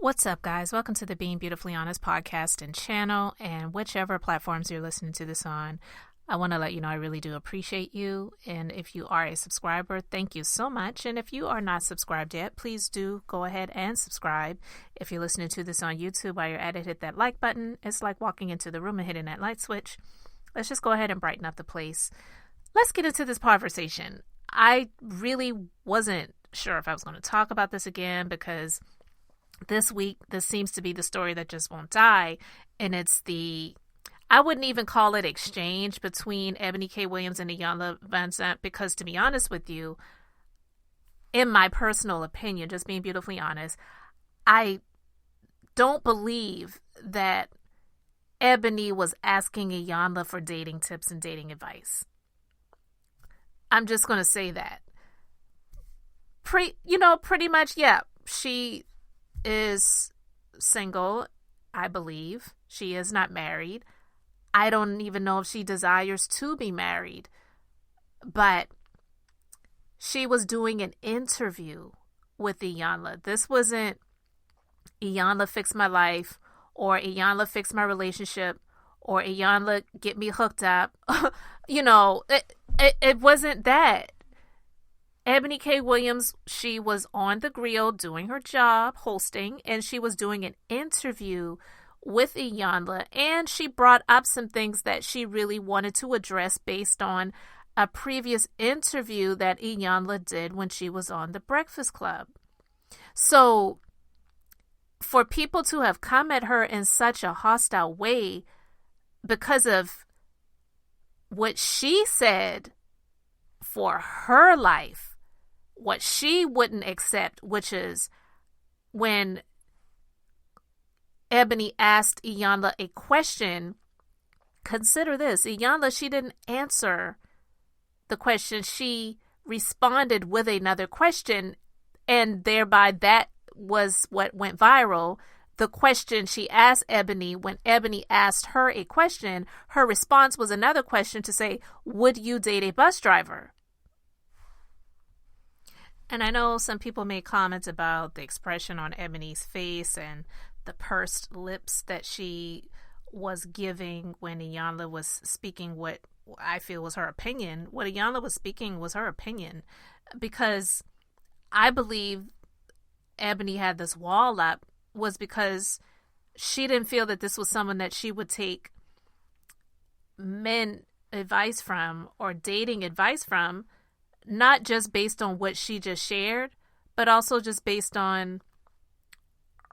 What's up, guys? Welcome to the Being Beautifully Honest podcast and channel, and whichever platforms you're listening to this on. I want to let you know I really do appreciate you, and if you are a subscriber, thank you so much. And if you are not subscribed yet, please do go ahead and subscribe. If you're listening to this on YouTube, while you're at it, hit that like button. It's like walking into the room and hitting that light switch. Let's just go ahead and brighten up the place. Let's get into this conversation. I really wasn't sure if I was going to talk about this again because this week, this seems to be the story that just won't die. And it's I wouldn't even call it exchange between Eboni K Williams and Iyanlavanzant, because to be honest with you, in my personal opinion, just being beautifully honest, I don't believe that Eboni was asking Iyanla for dating tips and dating advice. I'm just going to say that. Pretty much, yeah, she is single, I believe. She is not married. I don't even know if she desires to be married. But she was doing an interview with Iyanla. This wasn't Iyanla fix my life, or Iyanla fix my relationship, or Iyanla get me hooked up. It wasn't that. Eboni K Williams, she was on the grill doing her job, hosting, and she was doing an interview with Iyanla, and she brought up some things that she really wanted to address based on a previous interview that Iyanla did when she was on The Breakfast Club. So, for people to have come at her in such a hostile way because of what she said for her life, what she wouldn't accept, which is when Eboni asked Iyanla a question. Consider this. Iyanla, she didn't answer the question. She responded with another question, and thereby that was what went viral. The question she asked Eboni, when Eboni asked her a question, her response was another question to say, would you date a bus driver? And I know some people made comments about the expression on Eboni's face and the pursed lips that she was giving when Iyanla was speaking what I feel was her opinion. What Iyanla was speaking was her opinion, because I believe Eboni had this wall up was because she didn't feel that this was someone that she would take men advice from or dating advice from, not just based on what she just shared, but also just based on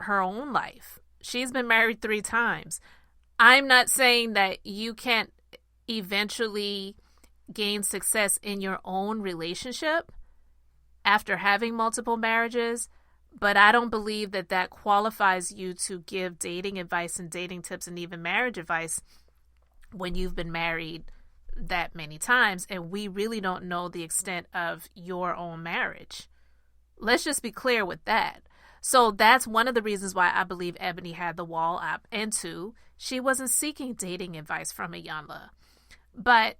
her own life. She's been married 3 times. I'm not saying that you can't eventually gain success in your own relationship after having multiple marriages, but I don't believe that that qualifies you to give dating advice and dating tips and even marriage advice when you've been married that many times, and we really don't know the extent of your own marriage. Let's just be clear with that. So that's one of the reasons why I believe Eboni had the wall up. And 2, she wasn't seeking dating advice from Iyanla. But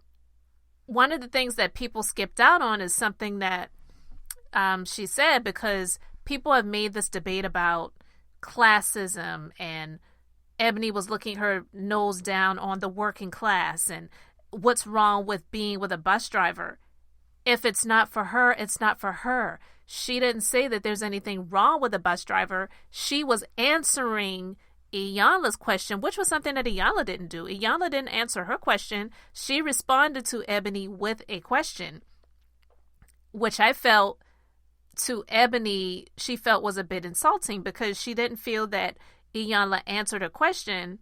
one of the things that people skipped out on is something that she said, because people have made this debate about classism, and Eboni was looking her nose down on the working class and what's wrong with being with a bus driver. If it's not for her, it's not for her. She didn't say that there's anything wrong with a bus driver. She was answering Iyanla's question, which was something that Iyanla didn't do. Iyanla didn't answer her question. She responded to Eboni with a question, which I felt to Eboni, she felt was a bit insulting, because she didn't feel that Iyanla answered her question,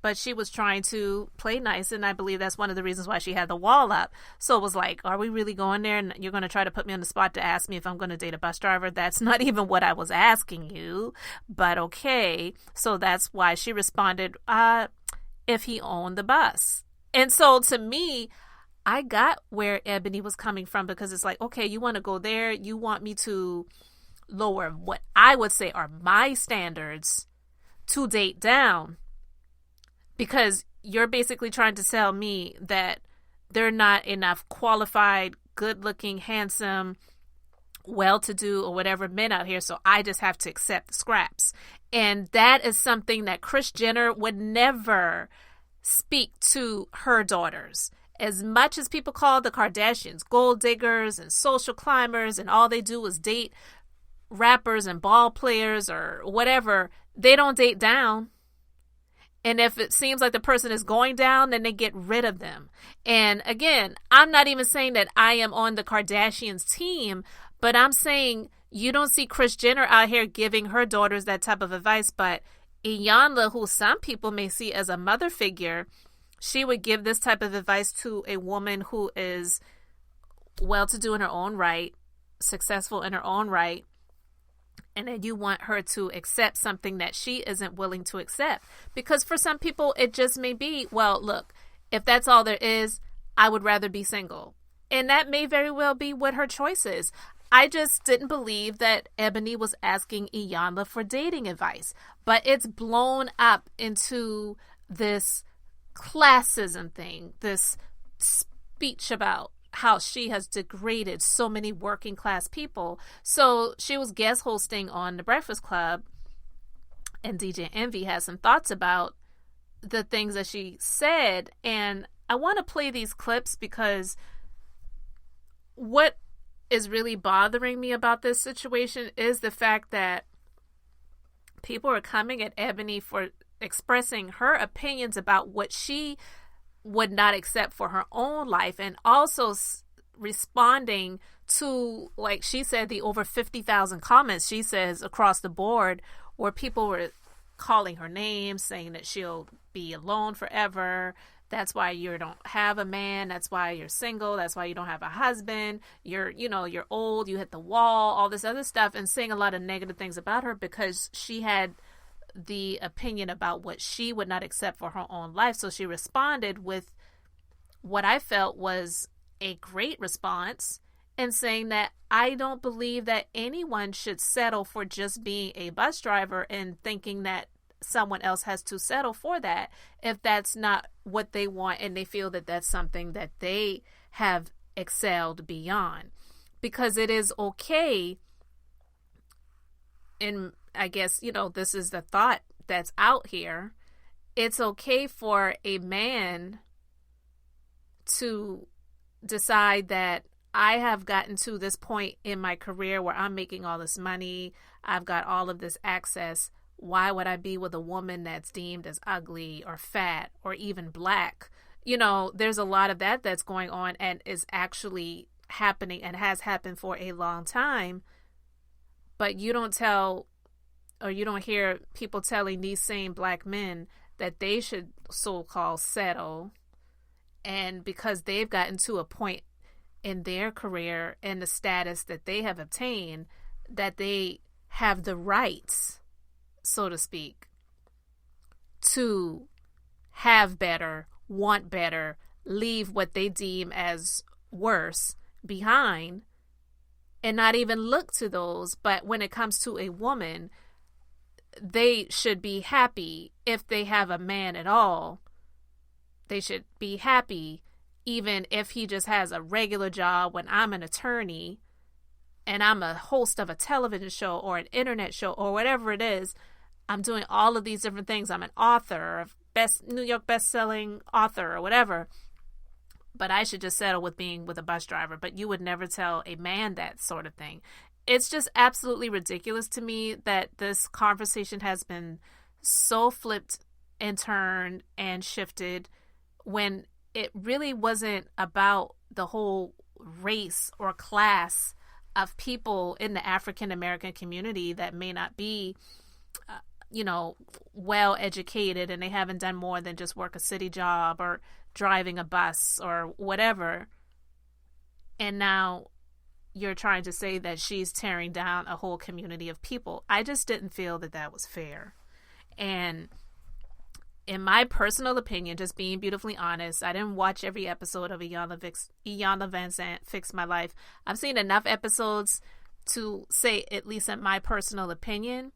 but she was trying to play nice, and I believe that's one of the reasons why she had the wall up. So it was like, are we really going there? And you're going to try to put me on the spot to ask me if I'm going to date a bus driver? That's not even what I was asking you, but okay. So that's why she responded, if he owned the bus. And so to me, I got where Eboni was coming from, because it's like, okay, you want to go there. You want me to lower what I would say are my standards to date down, because you're basically trying to tell me that there are not enough qualified, good-looking, handsome, well-to-do or whatever men out here, so I just have to accept the scraps. And that is something that Kris Jenner would never speak to her daughters. As much as people call the Kardashians gold diggers and social climbers and all they do is date rappers and ball players or whatever, they don't date down. And if it seems like the person is going down, then they get rid of them. And again, I'm not even saying that I am on the Kardashians team, but I'm saying you don't see Kris Jenner out here giving her daughters that type of advice. But Iyanla, who some people may see as a mother figure, she would give this type of advice to a woman who is well-to-do in her own right, successful in her own right, and then you want her to accept something that she isn't willing to accept. Because for some people, it just may be, well, look, if that's all there is, I would rather be single. And that may very well be what her choice is. I just didn't believe that Eboni was asking Iyanla for dating advice. But it's blown up into this classism thing, this speech about how she has degraded so many working class people. So she was guest hosting on The Breakfast Club, and djenvy has some thoughts about the things that she said. And I want to play these clips because what is really bothering me about this situation is the fact that people are coming at Eboni for expressing her opinions about what she would not accept for her own life, and also responding to, like she said, the over 50,000 comments she says across the board where people were calling her names, saying that she'll be alone forever. That's why you don't have a man. That's why you're single. That's why you don't have a husband. You're old. You hit the wall, all this other stuff, and saying a lot of negative things about her because she had the opinion about what she would not accept for her own life. So she responded with what I felt was a great response and saying that I don't believe that anyone should settle for just being a bus driver and thinking that someone else has to settle for that if that's not what they want and they feel that that's something that they have excelled beyond. Because it is okay, and I guess, this is the thought that's out here, it's okay for a man to decide that I have gotten to this point in my career where I'm making all this money, I've got all of this access. Why would I be with a woman that's deemed as ugly or fat or even black? There's a lot of that's going on and is actually happening and has happened for a long time. But you don't hear people telling these same black men that they should so-called settle. And because they've gotten to a point in their career and the status that they have obtained, that they have the rights, so to speak, to have better, want better, leave what they deem as worse behind, and not even look to those. But when it comes to a woman, they should be happy if they have a man at all. They should be happy even if he just has a regular job when I'm an attorney and I'm a host of a television show or an internet show or whatever it is. I'm doing all of these different things. I'm an author, New York best-selling author or whatever. But I should just settle with being with a bus driver. But you would never tell a man that sort of thing. It's just absolutely ridiculous to me that this conversation has been so flipped and turned and shifted when it really wasn't about the whole race or class of people in the African American community that may not be well educated and they haven't done more than just work a city job or driving a bus or whatever. And now you're trying to say that she's tearing down a whole community of people. I just didn't feel that was fair. And in my personal opinion, just being beautifully honest, I didn't watch every episode of Iyanlavanzant Fix My Life. I've seen enough episodes to say, at least in my personal opinion,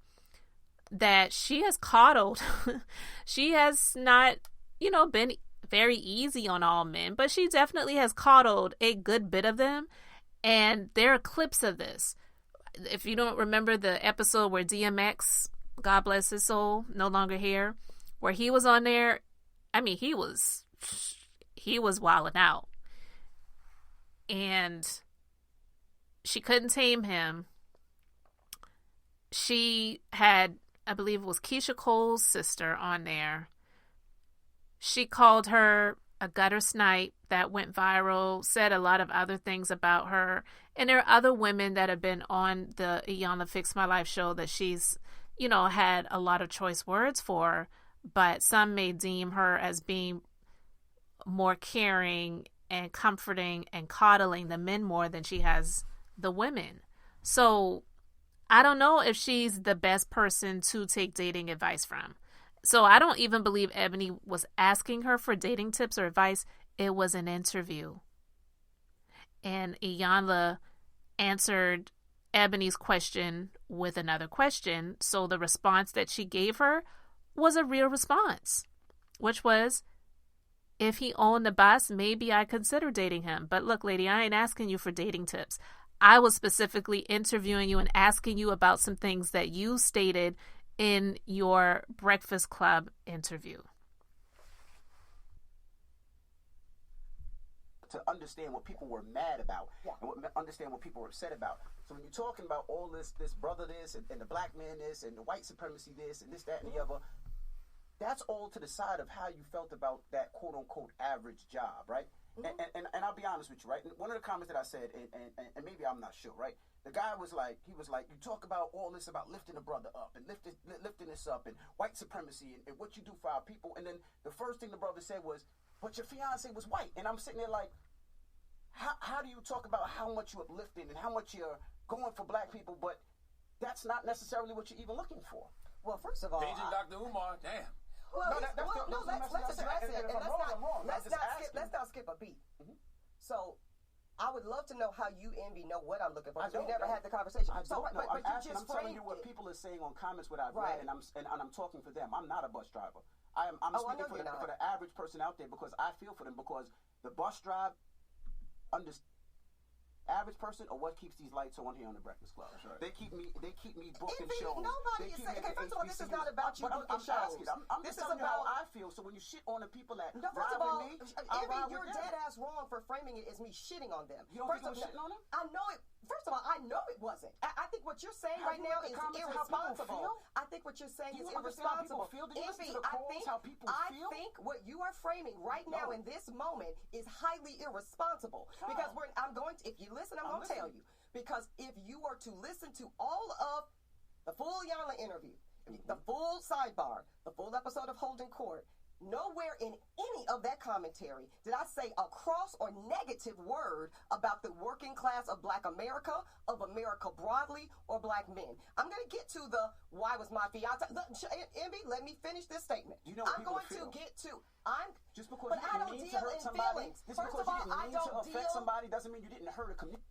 that she has coddled. She has not, been very easy on all men, but she definitely has coddled a good bit of them. And there are clips of this. if you don't remember the episode where DMX, God bless his soul, no longer here, where he was on there, I mean, he was wilding out. And she couldn't tame him. She had, I believe it was Keisha Cole's sister on there. She called her a gutter snipe. That went viral, said a lot of other things about her. And there are other women that have been on the Iyanla Fix My Life show that she's, had a lot of choice words for, but some may deem her as being more caring and comforting and coddling the men more than she has the women. So I don't know if she's the best person to take dating advice from. So I don't even believe Eboni was asking her for dating tips or advice. It was an interview. And Iyanla answered Eboni's question with another question. So the response that she gave her was a real response, which was, if he owned the bus, maybe I consider dating him. But look, lady, I ain't asking you for dating tips. I was specifically interviewing you and asking you about some things that you stated in your Breakfast Club interview. To understand what people were mad about and understand what people were upset about. So when you're talking about all this brother this and the black man this and the white supremacy this and this, that, and the other, that's all to the side of how you felt about that quote-unquote average job, right? Mm-hmm. And I'll be honest with you, right? One of the comments that I said, and maybe I'm not sure, right? The guy was like, you talk about all this about lifting a brother up and lifting this up and white supremacy and what you do for our people. And then the first thing the brother said was, but your fiance was white. And I'm sitting there like, how do you talk about how much you're uplifting and how much you're going for black people, but that's not necessarily what you're even looking for? Well, first of all, Paging Dr. Umar, damn. Well, let's address it, and let's not skip a beat. Mm-hmm. So, I would love to know how you, Envy, know what I'm looking for. We never had the conversation. I don't know. I'm telling you what people are saying on comments, what I've read, and I'm talking for them. I'm not a bus driver. I'm speaking for the average person out there because I feel for them, because the bus drive average person or what keeps these lights on here on the Breakfast Club. Right. They keep me booking shows. Nobody is saying. First of all, this is not about you booking shows. I'm just telling you how I feel. So when you shit on the people that first of all, me, Envy, you're dead ass wrong for framing it as me shitting on them. You don't think I'm shitting on them? I know it. First of all, I know it wasn't. I think what you're saying right now is irresponsible. I think what you're saying is irresponsible. Envy, I think what you are framing right now in this moment is highly irresponsible. Because if you listen, I'm going to tell you. Because if you were to listen to all of the full Iyanla interview, the full sidebar, the full episode of Holding Court, nowhere in any of that commentary did I say a cross or negative word about the working class of Black America, of America broadly, or Black men. I'm going to get to the why was my fiance. Envy, let me finish this statement. I'm going to get to. Just because you didn't mean to hurt somebody, just because you didn't mean to affect somebody, doesn't mean you didn't hurt a community.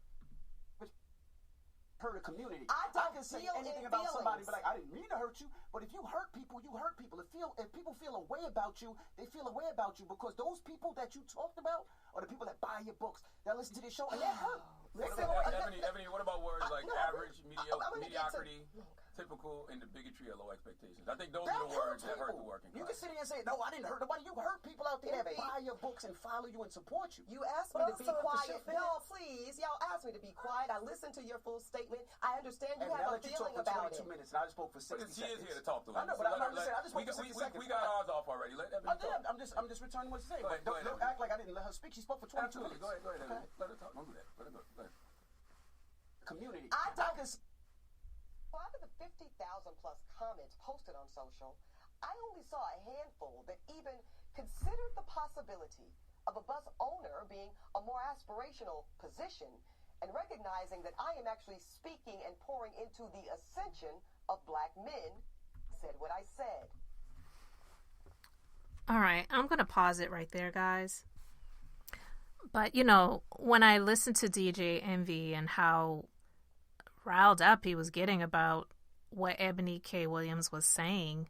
I can say anything about somebody, but I didn't mean to hurt you. But if you hurt people, you hurt people. If people feel a way about you, they feel a way about you because those people that you talked about are the people that buy your books, that listen to this show, and they're hurt. Ebony, what about words like average, mediocrity, typical, and the bigotry of low expectations? I think those are the words that hurt the working class. You can sit here and say, no, I didn't hurt nobody. You hurt people out there that buy your books and follow you and support you. You asked me to be quiet. No, please. Y'all asked me to be quiet. I listened to your full statement. I understand you have a feeling about it. 22 minutes, and I just spoke for 60 seconds. She is here to talk to us. I know, but I just spoke for 60 seconds. We got ours off already. Let Ebony talk. I'm just returning what she said. Don't act like I didn't let her speak. She spoke for 22 minutes. Go ahead. Okay. Let her talk. Don't do that. Let her go. Go ahead. Community. Out of the 50,000 plus comments posted on social, I only saw a handful that even considered the possibility of a bus owner being a more aspirational position and recognizing that I am actually speaking and pouring into the ascension of Black men, said what I said. All right, I'm going to pause it right there, guys. But, when I listened to DJ Envy and how riled up he was getting about what Eboni K Williams was saying,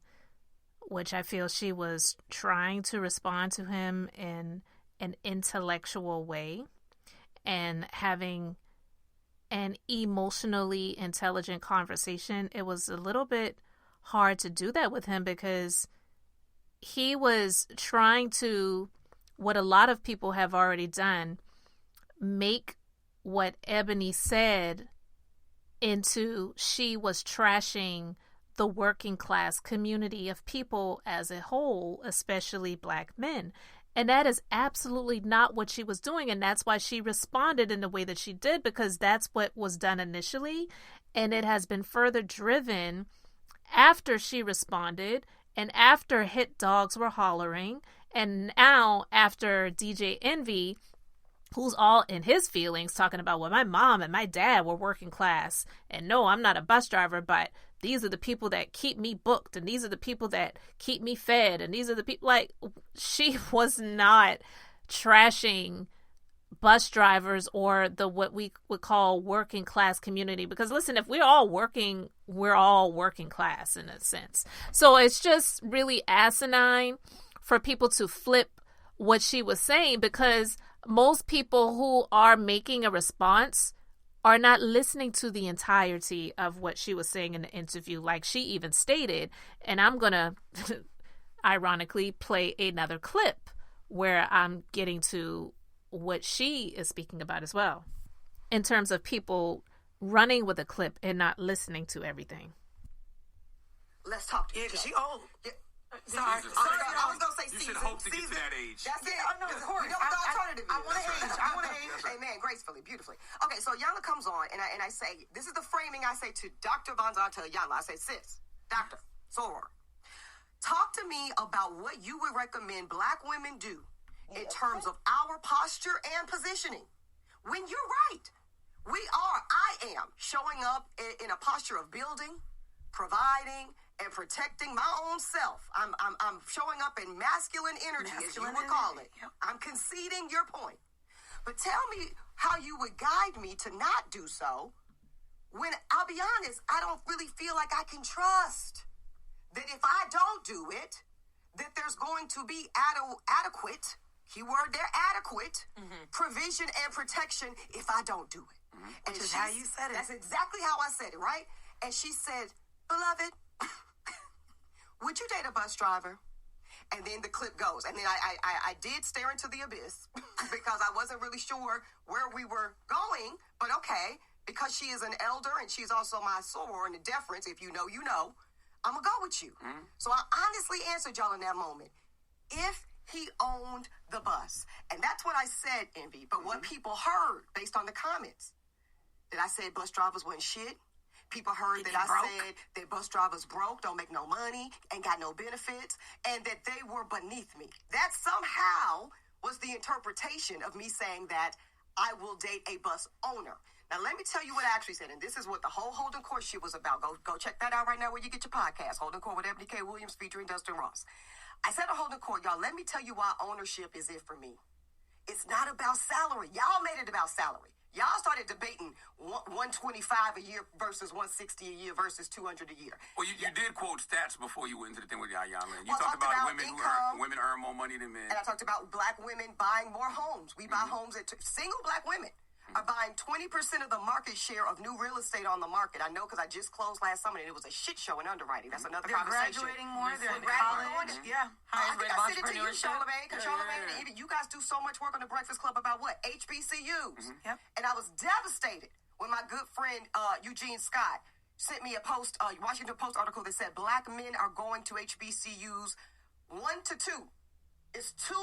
which I feel she was trying to respond to him in an intellectual way and having an emotionally intelligent conversation, it was a little bit hard to do that with him because he was trying to, what a lot of people have already done, make what Eboni said into she was trashing the working class community of people as a whole, especially Black men. And that is absolutely not what she was doing. And that's why she responded in the way that she did, because that's what was done initially. And it has been further driven after she responded and after hit dogs were hollering. And now after djenvy, who's all in his feelings, talking about, well, my mom and my dad were working class. And no, I'm not a bus driver, but these are the people that keep me booked, and these are the people that keep me fed, and these are the people, like, she was not trashing bus drivers or the what we would call working class community, because listen, if we're all working class in a sense. So it's just really asinine for people to flip what she was saying, because most people who are making a response are not listening to the entirety of what she was saying in the interview, like she even stated. And I'm going to ironically play another clip where I'm getting to what she is speaking about as well, in terms of people running with a clip and not listening to everything. Let's talk to because she old. Yeah. Sorry. I was going to say you season. should hope to get to that age. That's it. No, Because you know what the alternative is. I want to age. I want to age. Amen. Gracefully, beautifully. Okay, so Iyanla comes on, and I say, this is the framing I say to Dr. Vanzant, to Iyanla. I say, sis, doctor, soror, talk to me about what you would recommend Black women do in terms of our posture and positioning. When you're right, I am showing up in a posture of building, providing, and protecting my own self. I'm showing up in masculine energy, as you would call it. Yep. I'm conceding your point. But tell me how you would guide me to not do so when, I'll be honest, I don't really feel like I can trust that if I don't do it, that there's going to be adequate, keyword there, adequate, provision and protection if I don't do it. And Which is how you said it. That's exactly how I said it, right? And she said, beloved, would you date a bus driver? And then the clip goes. And then I did stare into the abyss because I wasn't really sure where we were going. But okay, because she is an elder and she's also my soror in the deference, if you know, you know, I'm going to go with you. So I honestly answered y'all in that moment. If he owned the bus. And that's what I said, Envy. But what people heard based on the comments, that I said bus drivers wasn't shit. People heard that I said that bus drivers broke, don't make no money, ain't got no benefits, and that they were beneath me. That somehow was the interpretation of me saying that I will date a bus owner. Now, let me tell you what I actually said, and this is what the whole Holding Court shit was about. Go check that out right now where you get your podcast, Holding Court with Eboni K Williams featuring Dustin Ross. I said on Holding Court, y'all, let me tell you why ownership is it for me. It's not about salary. Y'all made it about salary. Y'all started debating $125 a year versus $160 a year versus $200 a year. Well, you did quote stats before you went into the thing with Iyanla. You Well, talked about women income, women earn more money than men. And I talked about Black women buying more homes. We buy homes single Black women are buying 20% of the market share of new real estate on the market. I know because I just closed last summer and it was a shit show in underwriting. That's another They're conversation. graduating more. They're in Graduating. college. Yeah. I think I said it to you, Entrepreneurship. Charlamagne, because Charlamagne and even you guys do so much work on the Breakfast Club about what? HBCUs. Yep. And I was devastated when my good friend Eugene Scott sent me a post, Washington Post article that said Black men are going to HBCUs 1 to 2. It's 2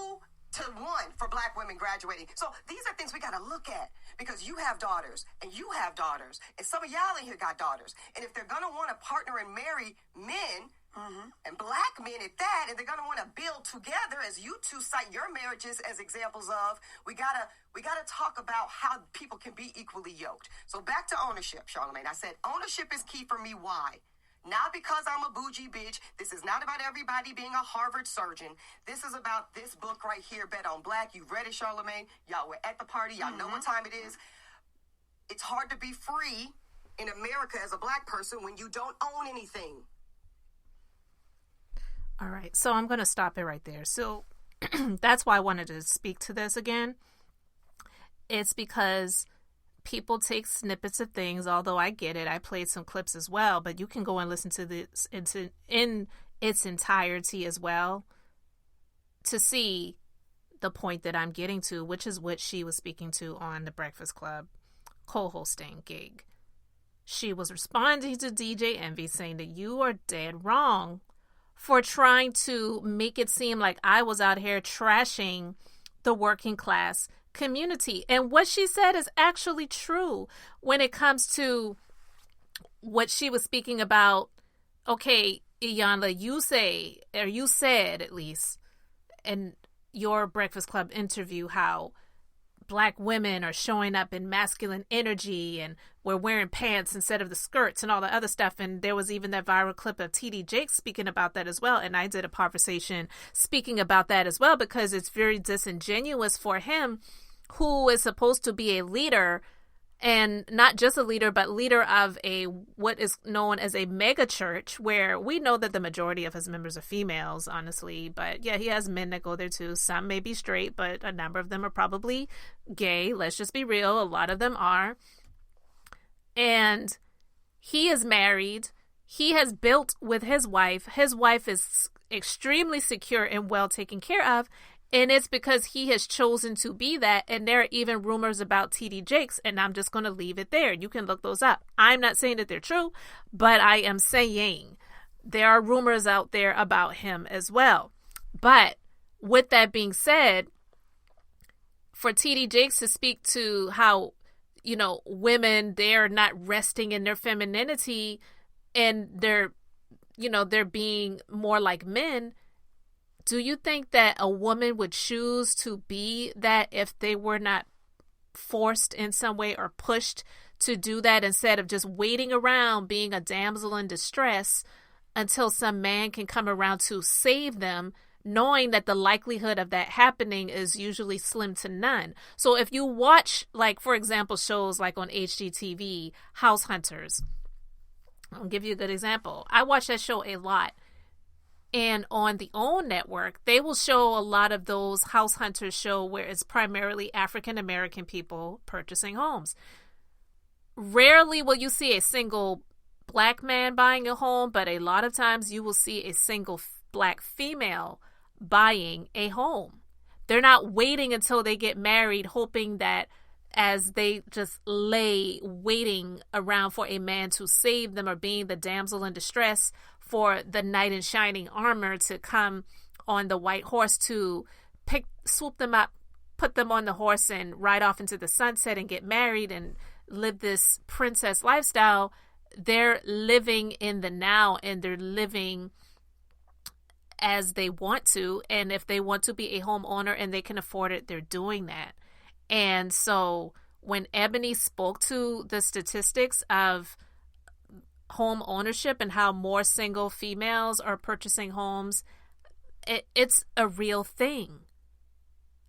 to 1 for Black women graduating. So these are things we got to look at because you have daughters and you have daughters and some of y'all in here got daughters. And if they're going to want to partner and marry men and Black men at that, and they're going to want to build together, as you two cite your marriages as examples of, we gotta talk about how people can be equally yoked. So back to ownership, Charlamagne. I said ownership is key for me. Why? Not because I'm a bougie bitch. This is not about everybody being a Harvard surgeon. This is about this book right here, Bet on Black. You've read it, Charlamagne. Y'all were at the party. Y'all know what time it is. It's hard to be free in America as a Black person when you don't own anything. All right. So I'm going to stop it right there. So that's why I wanted to speak to this again. It's because people take snippets of things, although I get it. I played some clips as well, but you can go and listen to this in its entirety as well to see the point that I'm getting to, which is what she was speaking to on the Breakfast Club co-hosting gig. She was responding to djenvy saying that you are dead wrong for trying to make it seem like I was out here trashing the working class community. And what she said is actually true when it comes to what she was speaking about. Okay, Iyanla, you said at least in your Breakfast Club interview how Black women are showing up in masculine energy and we're wearing pants instead of the skirts and all the other stuff. And there was even that viral clip of T.D. Jakes speaking about that as well. And I did a conversation speaking about that as well, because it's very disingenuous for him, who is supposed to be a leader, and not just a leader, but leader of what is known as a mega church, where we know that the majority of his members are females, honestly. But yeah, he has men that go there too. Some may be straight, but a number of them are probably gay. Let's just be real. A lot of them are. And he is married. He has built with his wife. His wife is extremely secure and well taken care of. And it's because he has chosen to be that. And there are even rumors about T.D. Jakes, and I'm just going to leave it there. You can look those up. I'm not saying that they're true, but I am saying there are rumors out there about him as well. But with that being said, for T.D. Jakes to speak to how, women, they're not resting in their femininity and they're being more like men. Do you think that a woman would choose to be that if they were not forced in some way or pushed to do that, instead of just waiting around being a damsel in distress until some man can come around to save them, knowing that the likelihood of that happening is usually slim to none? So if you watch, like, for example, shows like on HGTV, House Hunters, I'll give you a good example. I watch that show a lot. And on the OWN network, they will show a lot of those House Hunters show where it's primarily African-American people purchasing homes. Rarely will you see a single Black man buying a home, but a lot of times you will see a single Black female buying a home. They're not waiting until they get married, hoping that as they just lay waiting around for a man to save them, or being the damsel in distress for the knight in shining armor to come on the white horse to swoop them up, put them on the horse and ride off into the sunset and get married and live this princess lifestyle. They're living in the now, and they're living as they want to. And if they want to be a homeowner and they can afford it, they're doing that. And so when Eboni spoke to the statistics of home ownership and how more single females are purchasing homes, it's a real thing.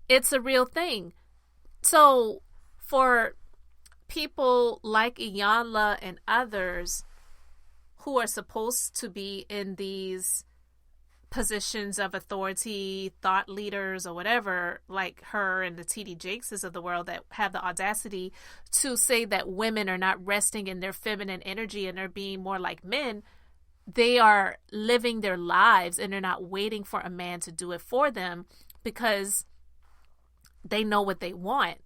It's a real thing. So for people like Iyanla and others who are supposed to be in these positions of authority, thought leaders or whatever, like her and the T.D. Jakeses of the world, that have the audacity to say that women are not resting in their feminine energy and they're being more like men, they are living their lives and they're not waiting for a man to do it for them, because they know what they want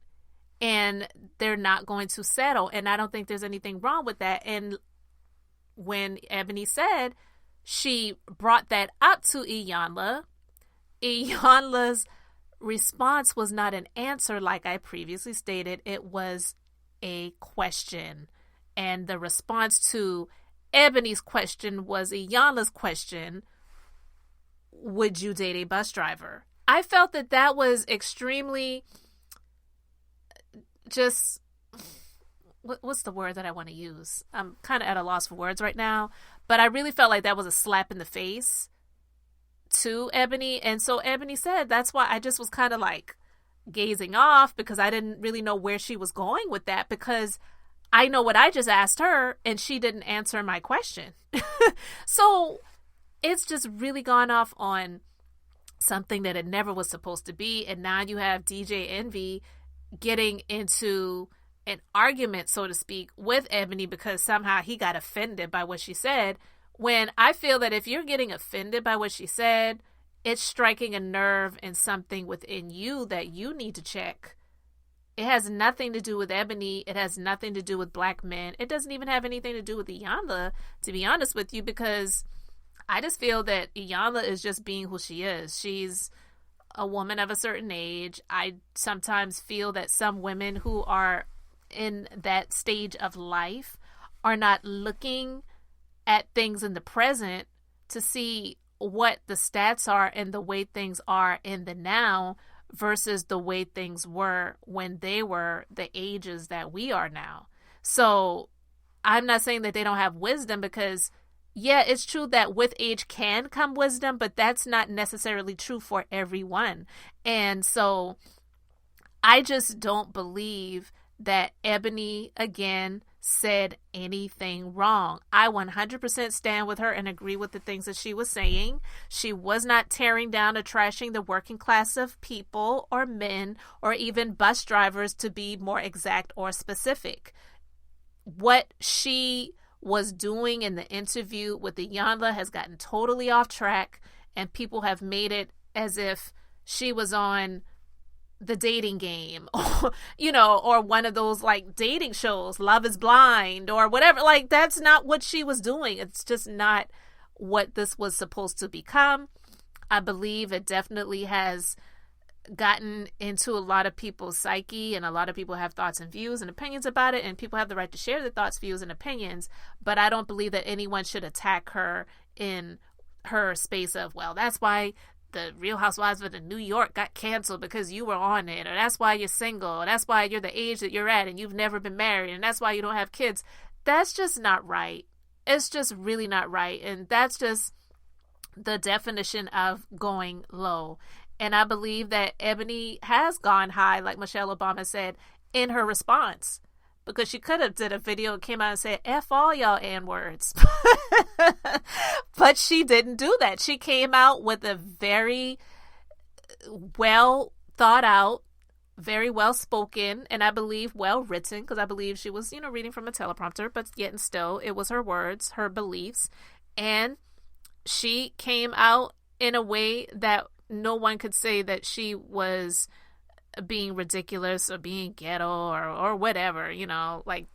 and they're not going to settle. And I don't think there's anything wrong with that. And when Eboni said she brought that up to Iyanla, Iyanla's response was not an answer like I previously stated. It was a question. And the response to Eboni's question was Iyanla's question: would you date a bus driver? I felt that that was extremely just... what's the word that I want to use? I'm kind of at a loss for words right now, but I really felt like that was a slap in the face to Eboni. And so Eboni said that's why I just was kind of like gazing off, because I didn't really know where she was going with that, because I know what I just asked her and she didn't answer my question. So it's just really gone off on something that it never was supposed to be. And now you have djenvy getting into an argument, so to speak, with Ebony because somehow he got offended by what she said, when I feel that if you're getting offended by what she said, it's striking a nerve in something within you that you need to check. It has nothing to do with Ebony. It has nothing to do with black men. It doesn't even have anything to do with Iyanla, to be honest with you, because I just feel that Iyanla is just being who she is. She's a woman of a certain age. I sometimes feel that some women who are in that stage of life are not looking at things in the present to see what the stats are and the way things are in the now versus the way things were when they were the ages that we are now. So I'm not saying that they don't have wisdom, because yeah, it's true that with age can come wisdom, but that's not necessarily true for everyone. And so I just don't believe that Ebony, again, said anything wrong. I 100% stand with her and agree with the things that she was saying. She was not tearing down or trashing the working class of people or men or even bus drivers, to be more exact or specific. What she was doing in the interview with Iyanla has gotten totally off track, and people have made it as if she was on The Dating Game, or, or one of those like dating shows, Love is Blind or whatever. Like, that's not what she was doing. It's just not what this was supposed to become. I believe it definitely has gotten into a lot of people's psyche, and a lot of people have thoughts and views and opinions about it, and people have the right to share their thoughts, views, and opinions. But I don't believe that anyone should attack her in her space of, well, that's why the Real Housewives of New York got canceled because you were on it, or that's why you're single, or that's why you're the age that you're at and you've never been married, and that's why you don't have kids. That's just not right. It's just really not right. And that's just the definition of going low. And I believe that Ebony has gone high, like Michelle Obama said, in her response. Because she could have did a video and came out and said, F all y'all N-words. But she didn't do that. She came out with a very well thought out, very well spoken, and I believe well written, because I believe she was, reading from a teleprompter, but yet and still it was her words, her beliefs. And she came out in a way that no one could say that she was being ridiculous or being ghetto or whatever, like,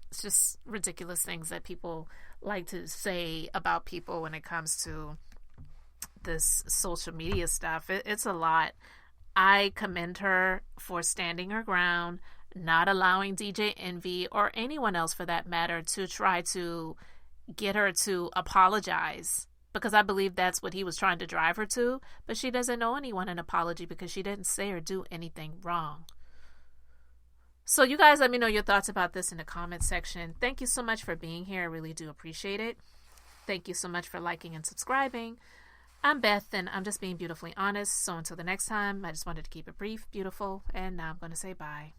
it's just ridiculous things that people like to say about people when it comes to this social media stuff. It's a lot. I commend her for standing her ground, not allowing djenvy or anyone else for that matter to try to get her to apologize, because I believe that's what he was trying to drive her to, but she doesn't owe anyone an apology because she didn't say or do anything wrong. So you guys, let me know your thoughts about this in the comment section. Thank you so much for being here. I really do appreciate it. Thank you so much for liking and subscribing. I'm Beth, and I'm just being beautifully honest. So until the next time, I just wanted to keep it brief, beautiful, and now I'm going to say bye.